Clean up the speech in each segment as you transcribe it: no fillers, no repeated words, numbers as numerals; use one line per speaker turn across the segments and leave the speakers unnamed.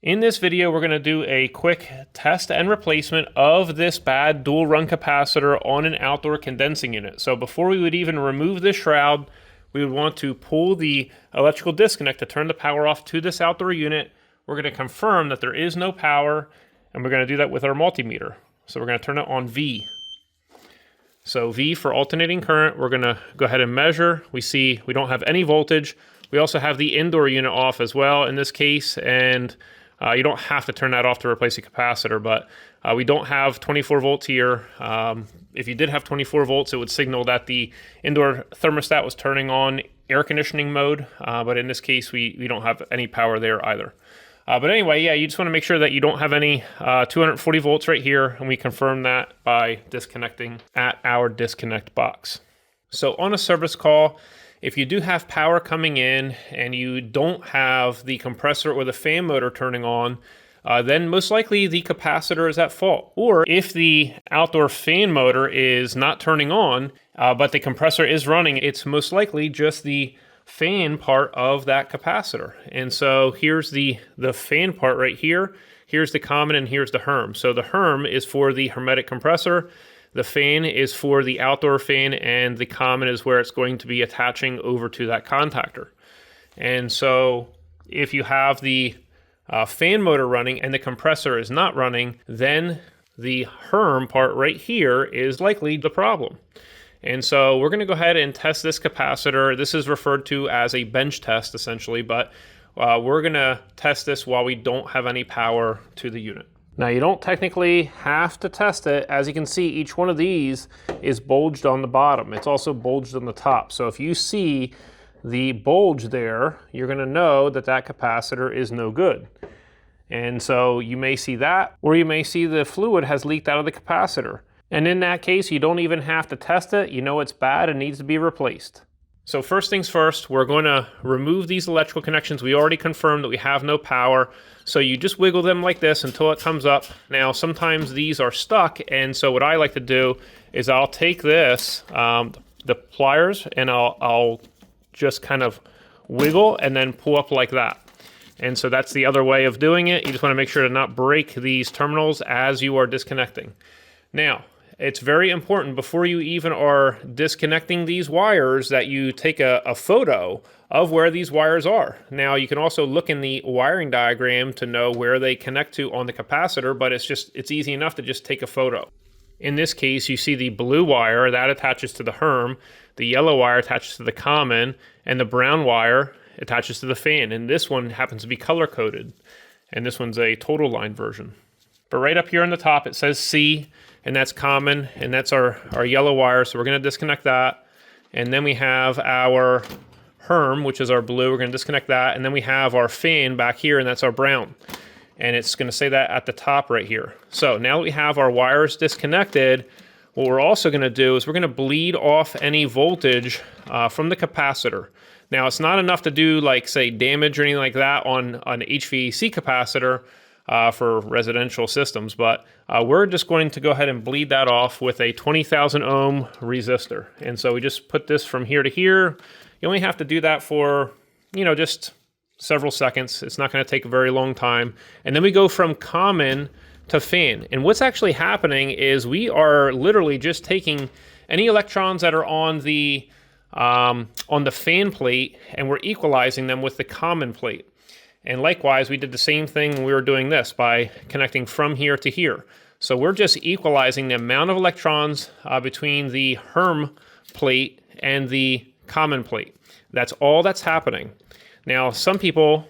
In this video, we're going to do a quick test and replacement of this bad dual run capacitor on an outdoor condensing unit. So before we would even remove this shroud, we would want to pull the electrical disconnect to turn the power off to this outdoor unit. We're going to confirm that there is no power, and we're going to do that with our multimeter. So we're going to turn it on V. So V for alternating current, we're going to go ahead and measure. We see we don't have any voltage. We also have the indoor unit off as well in this case, and you don't have to turn that off to replace a capacitor, but we don't have 24 volts here. If you did have 24 volts, it would signal that the indoor thermostat was turning on air conditioning mode, but in this case, we don't have any power there either. But anyway, yeah, you just want to make sure that you don't have any 240 volts right here, and we confirm that by disconnecting at our disconnect box. So on a service call, if you do have power coming in and you don't have the compressor or the fan motor turning on, then most likely the capacitor is at fault. Or if the outdoor fan motor is not turning on, but the compressor is running, it's most likely just the fan part of that capacitor. And so here's the fan part right here. Here's the common and here's the HERM. So the HERM is for the hermetic compressor. The fan is for the outdoor fan, and the common is where it's going to be attaching over to that contactor. And so if you have the fan motor running and the compressor is not running, then the HERM part right here is likely the problem. And so we're going to go ahead and test this capacitor. This is referred to as a bench test essentially, but we're going to test this while we don't have any power to the unit. Now you don't technically have to test it. As you can see, each one of these is bulged on the bottom. It's also bulged on the top. So if you see the bulge there, you're gonna know that that capacitor is no good. And so you may see that, or you may see the fluid has leaked out of the capacitor. And in that case, you don't even have to test it. You know it's bad and needs to be replaced. So first things first, we're going to remove these electrical connections. We already confirmed that we have no power. So you just wiggle them like this until it comes up. Now, sometimes these are stuck. And so what I like to do is I'll take this, the pliers, and I'll just kind of wiggle and then pull up like that. And so that's the other way of doing it. You just want to make sure to not break these terminals as you are disconnecting. Now, it's very important before you even are disconnecting these wires that you take a photo of where these wires are. Now you can also look in the wiring diagram to know where they connect to on the capacitor, but it's easy enough to just take a photo. In this case, you see the blue wire that attaches to the HERM, the yellow wire attaches to the common, and the brown wire attaches to the fan. And this one happens to be color coded, and this one's a total line version. But right up here on the top, it says C, and that's common, and that's our yellow wire, so we're going to disconnect that. And then we have our HERM, which is our blue, we're going to disconnect that, and then we have our fan back here, and that's our brown. And it's going to say that at the top right here. So now that we have our wires disconnected, what we're also going to do is we're going to bleed off any voltage from the capacitor. Now, it's not enough to do, like, say, damage or anything like that on an HVAC capacitor, for residential systems, but we're just going to go ahead and bleed that off with a 20,000 ohm resistor. And so we just put this from here to here. You only have to do that for, just several seconds. It's not going to take a very long time. And then we go from common to fan. And what's actually happening is we are literally just taking any electrons that are on the fan plate, and we're equalizing them with the common plate. And likewise, we did the same thing when we were doing this by connecting from here to here. So we're just equalizing the amount of electrons between the HERM plate and the common plate. That's all that's happening. Now, some people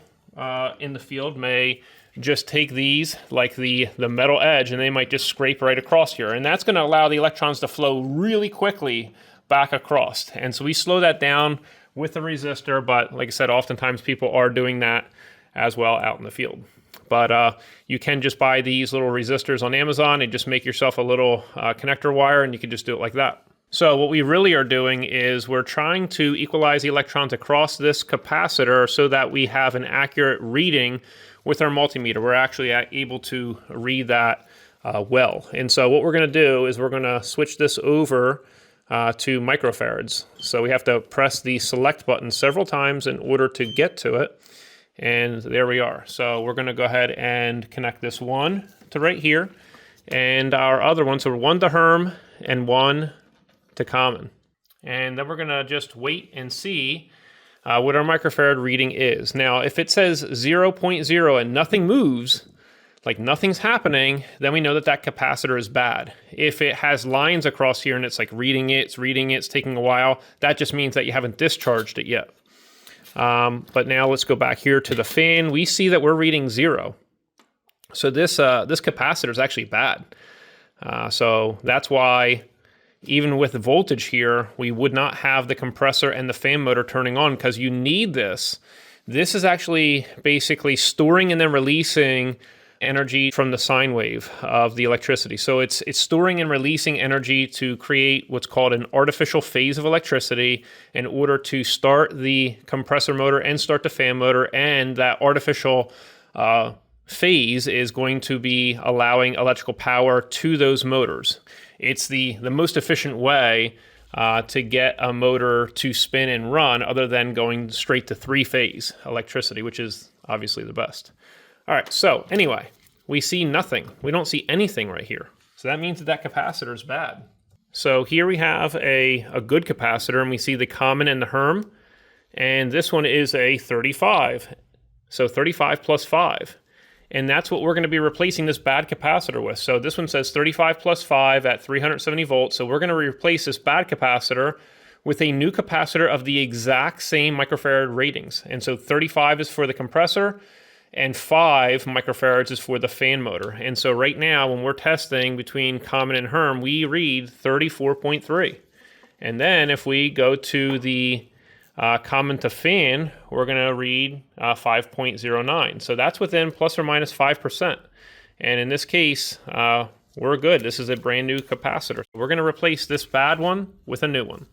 in the field may just take these, like the metal edge, and they might just scrape right across here. And that's going to allow the electrons to flow really quickly back across. And so we slow that down with the resistor, but like I said, oftentimes people are doing that as well out in the field. But you can just buy these little resistors on Amazon and just make yourself a little connector wire, and you can just do it like that. So what we really are doing is we're trying to equalize the electrons across this capacitor so that we have an accurate reading with our multimeter. We're actually able to read that well. And so what we're going to do is we're going to switch this over to microfarads. So we have to press the select button several times in order to get to it. And there we are. So we're going to go ahead and connect this one to right here, and our other one, so one to Herm and one to common. And then we're going to just wait and see what our microfarad reading is. Now, if it says 0.0 and nothing moves, like nothing's happening, then we know that that capacitor is bad. If it has lines across here and it's like reading it, it's taking a while, that just means that you haven't discharged it yet. But now let's go back here to the fan. We see that we're reading 0. So this capacitor is actually bad. So that's why even with the voltage here, we would not have the compressor and the fan motor turning on, because you need this. This is actually basically storing and then releasing energy from the sine wave of the electricity. So it's storing and releasing energy to create what's called an artificial phase of electricity in order to start the compressor motor and start the fan motor, and that artificial phase is going to be allowing electrical power to those motors. It's the most efficient way to get a motor to spin and run, other than going straight to 3-phase electricity, which is obviously the best. All right, so anyway, we see nothing. We don't see anything right here. So that means that that capacitor is bad. So here we have a good capacitor, and we see the common and the Herm, and this one is a 35. So 35 plus 5. And that's what we're going to be replacing this bad capacitor with. So this one says 35 plus 5 at 370 volts. So we're going to replace this bad capacitor with a new capacitor of the exact same microfarad ratings. And so 35 is for the compressor, and 5 microfarads is for the fan motor. And so right now, when we're testing between common and Herm, we read 34.3. And then if we go to the common to fan, we're going to read 5.09. So that's within plus or minus 5%. And in this case, we're good. This is a brand new capacitor. We're going to replace this bad one with a new one.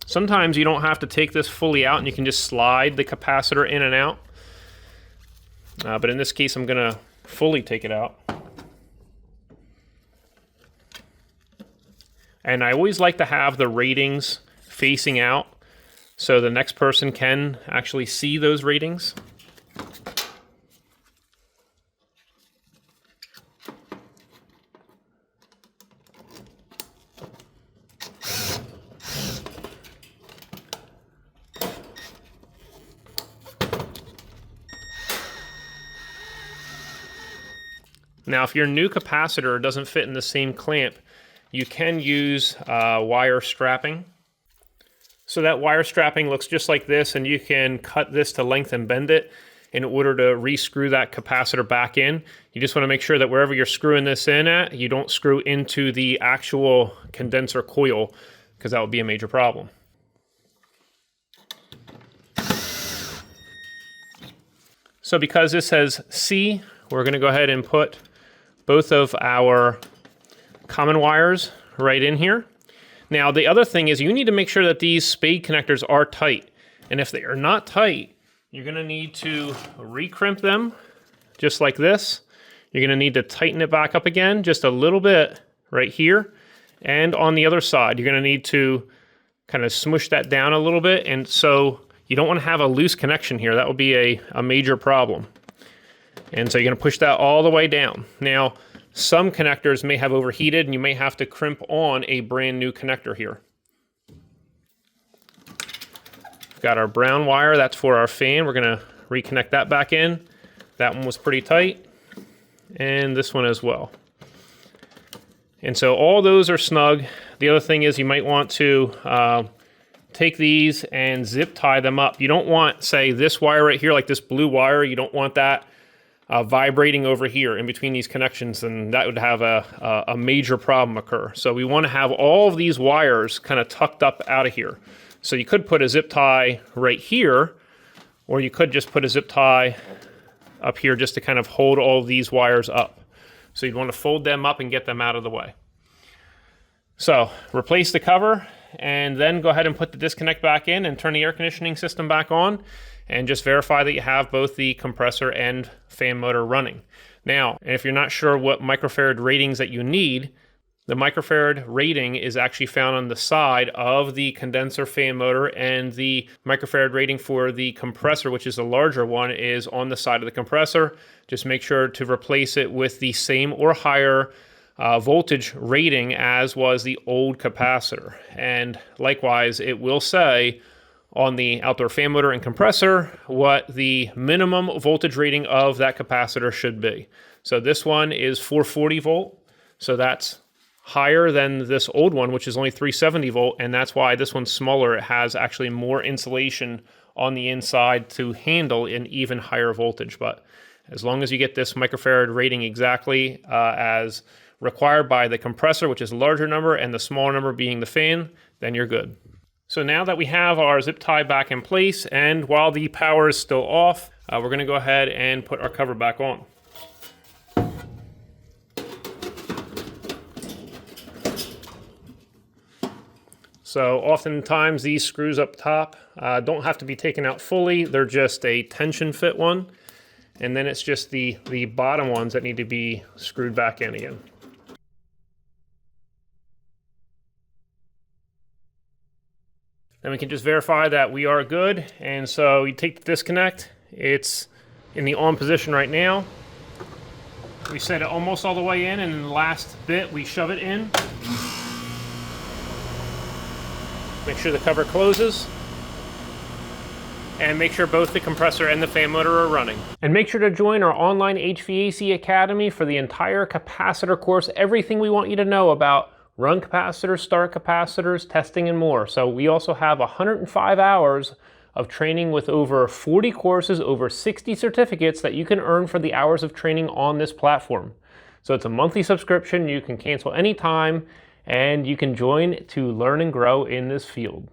Sometimes you don't have to take this fully out, and you can just slide the capacitor in and out. But in this case, I'm going to fully take it out. And I always like to have the ratings facing out so the next person can actually see those ratings. Now, if your new capacitor doesn't fit in the same clamp, you can use wire strapping. So that wire strapping looks just like this, and you can cut this to length and bend it in order to re-screw that capacitor back in. You just want to make sure that wherever you're screwing this in at, you don't screw into the actual condenser coil, because that would be a major problem. So because this says C, we're going to go ahead and put both of our common wires right in here. Now, the other thing is you need to make sure that these spade connectors are tight. And if they are not tight, you're going to need to recrimp them just like this. You're going to need to tighten it back up again just a little bit right here. And on the other side, you're going to need to kind of smush that down a little bit. And so you don't want to have a loose connection here. That would be a major problem. And so you're going to push that all the way down. Now, some connectors may have overheated, and you may have to crimp on a brand new connector here. We've got our brown wire, that's for our fan. We're going to reconnect that back in. That one was pretty tight, and this one as well. And so all those are snug. The other thing is you might want to take these and zip tie them up. You don't want, say, this wire right here, like this blue wire, you don't want that vibrating over here in between these connections, and that would have a major problem occur. So we want to have all of these wires kind of tucked up out of here. So you could put a zip tie right here, or you could just put a zip tie up here just to kind of hold all of these wires up. So you'd want to fold them up and get them out of the way. So replace the cover, and then go ahead and put the disconnect back in and turn the air conditioning system back on, and just verify that you have both the compressor and fan motor running. Now, if you're not sure what microfarad ratings that you need, the microfarad rating is actually found on the side of the condenser fan motor, and the microfarad rating for the compressor, which is the larger one, is on the side of the compressor. Just make sure to replace it with the same or higher voltage rating as was the old capacitor. And likewise, it will say on the outdoor fan motor and compressor what the minimum voltage rating of that capacitor should be. So this one is 440 volt, so that's higher than this old one, which is only 370 volt, and that's why this one's smaller. It has actually more insulation on the inside to handle an even higher voltage. But as long as you get this microfarad rating exactly as required by the compressor, which is a larger number, and the smaller number being the fan, then you're good. So now that we have our zip tie back in place, and while the power is still off, we're going to go ahead and put our cover back on. So oftentimes these screws up top don't have to be taken out fully. They're just a tension fit one. And then it's just the bottom ones that need to be screwed back in again. Then we can just verify that we are good. And so you take the disconnect. It's in the on position right now. We set it almost all the way in, and in the last bit we shove it in. Make sure the cover closes, and make sure both the compressor and the fan motor are running. And make sure to join our online HVAC Academy for the entire capacitor course, everything we want you to know about run capacitors, start capacitors, testing, and more. So we also have 105 hours of training with over 40 courses, over 60 certificates that you can earn for the hours of training on this platform. So it's a monthly subscription. You can cancel anytime, and you can join to learn and grow in this field.